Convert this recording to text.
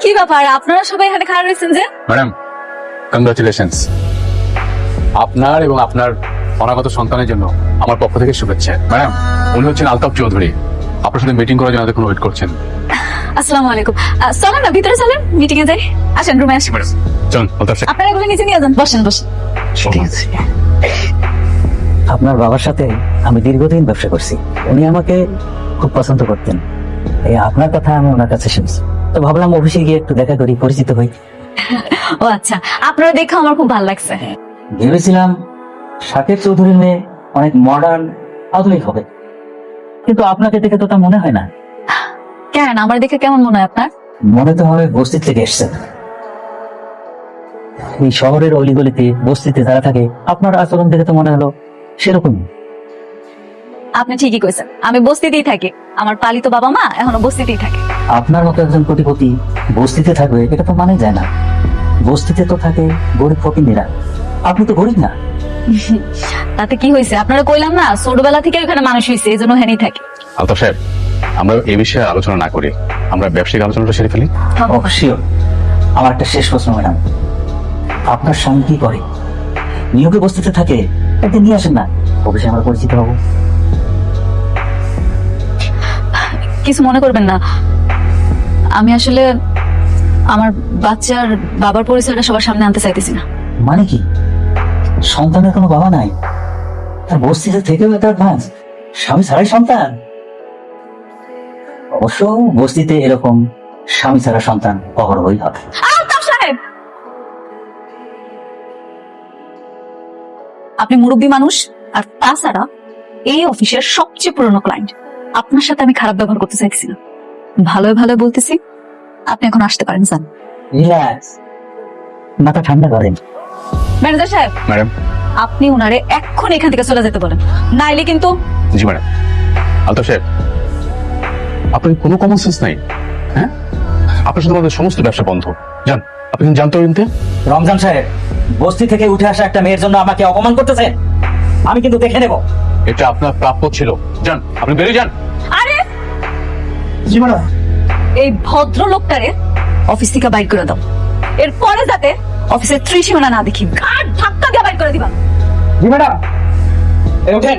কি ব্যাপার, আপনারা সবাই এখানে খারাপ রয়েছেন যে? Madam, congratulations. আপনার এবং আপনার অনাগত সন্তানের জন্য আমার পক্ষ থেকে শুভেচ্ছা। ম্যাডাম, উনি হচ্ছেন আলতাফ চৌধুরী। আপনার সাথে মিটিং করার জন্য এতক্ষণ ওয়েট করছেন। আসসালামু আলাইকুম। চলেন না ভিতরে, চলেন মিটিং এ যাই। আসেন রুমে আসেন। চলুন আলতাফ সাহেব। আপনারা এগুলো নিচে নিয়ে যান, বসেন বসেন। ঠিক আছে। আপনার বাবার সাথে আমি দীর্ঘদিন ব্যবসা করছি, উনি আমাকে খুব পছন্দ করতেন। এই আপনার কথা আমি ওনার কাছে শুনছি, তো ভাবলাম অফিসে গিয়ে একটু দেখা করি, পরিচিত হই। ও আচ্ছা, আপনারা দেখে আমার খুব ভালো লাগছে। ভেবেছিলাম শাকের চৌধুরীর মেয়ে অনেক মডার্ন, আধুনিক হবে, কিন্তু আপনাকে দেখে তো তা মনে হয় না। কেন, আমার দেখে কেমন মনে হয় আপনার? মনে তো হয় বস্তি থেকে এসছেন। এই শহরের অলিগলিতে বস্তিতে যারা থাকে, আপনার আচরণ দেখে তো মনে হলো সেরকমই। আপনি ঠিকই কইছেন, আমি বস্তিতেই থাকি। আমার পালিত বাবা মা এখনো বস্তিতেই থাকে। আপনার মতো একজন কোটিপতি বস্তিতে থাকবে এটা তো মানে যায় না। বস্তিতে তো থাকে গরিব ফকিন্নিরা, আপনি তো গরিব না। তাতে কি হয়েছে? আপনারা কইলাম না ছোটবেলা থেকে এখানে মানুষ হয়েছে, এই জন্য হেনেই থাকে। আলতাফ সাহেব, আমরা এই বিষয়ে আলোচনা না করি, আমরা ব্যবসায়িক আলোচনাটা সেরে ফেলি। অবশ্যই। আমার একটা শেষ প্রশ্ন ম্যাডাম, আপনার স্বামী কি করে? নিয়োগে বস্তিতে থাকে, একদিন নিয়ে আসেন না, অবশ্যই আমরা পরিচিত হবো। কিছু মনে করবেন না, আমি আসলে আমার বাচ্চার বাবার পরিচয়টা সবার সামনে আনতে চাইতেছি না। মানে কি, সন্তানের কোনো বাবা নাই? তার বস্তিতে থেকেও এত অ্যাডভান্স, স্বামী ছাড়াই সন্তান? অবশ্য বস্তিতে এরকম স্বামী ছাড়া সন্তান অহরহই হবে। আলতাফ সাহেব, আপনি মুরব্বী মানুষ, আর তাছাড়া এই অফিসের সবচেয়ে পুরনো ক্লায়েন্ট। আপনার সাথে আমি খারাপ ব্যবহার করতে চাইছি না, ভালোই ভালো বলতেছি। আপনি এখন আসতে পারেন, স্যার। রিল্যাক্স, মাথা ঠান্ডা করেন। ম্যানেজার সাহেব, ম্যাডাম। আপনি উনারে এক্ষুনি এখান থেকে চলে যেতে বলেন, নাইলে কিন্তু। জি ম্যাডাম। আলতাফ সাহেব, আপনার কোনো কমন সেন্স নাই? হ্যাঁ, আপনার সাথে আমাদের সমস্ত ব্যবসা বন্ধ। যান, আপনি জানতে পারেন। রমজান সাহেব, বস্তি থেকে উঠে আসা একটা মেয়ের জন্য আমাকে অপমান করতেছেন, আমি কিন্তু দেখে নেব। এটা আপনার প্রাপ্য ছিল। যান, আপনি বেরিয়ে যান। আরে জি ম্যাডাম। এই ভদ্রলোকটারে অফিস থেকে বাইর করে দাও, এরপরে যাতে অফিসের ত্রিসীমানা না দেখি, গাঢ় ধাক্কা দিয়ে বাইর করে দিবা। জি ম্যাডাম। এই ওঠেন।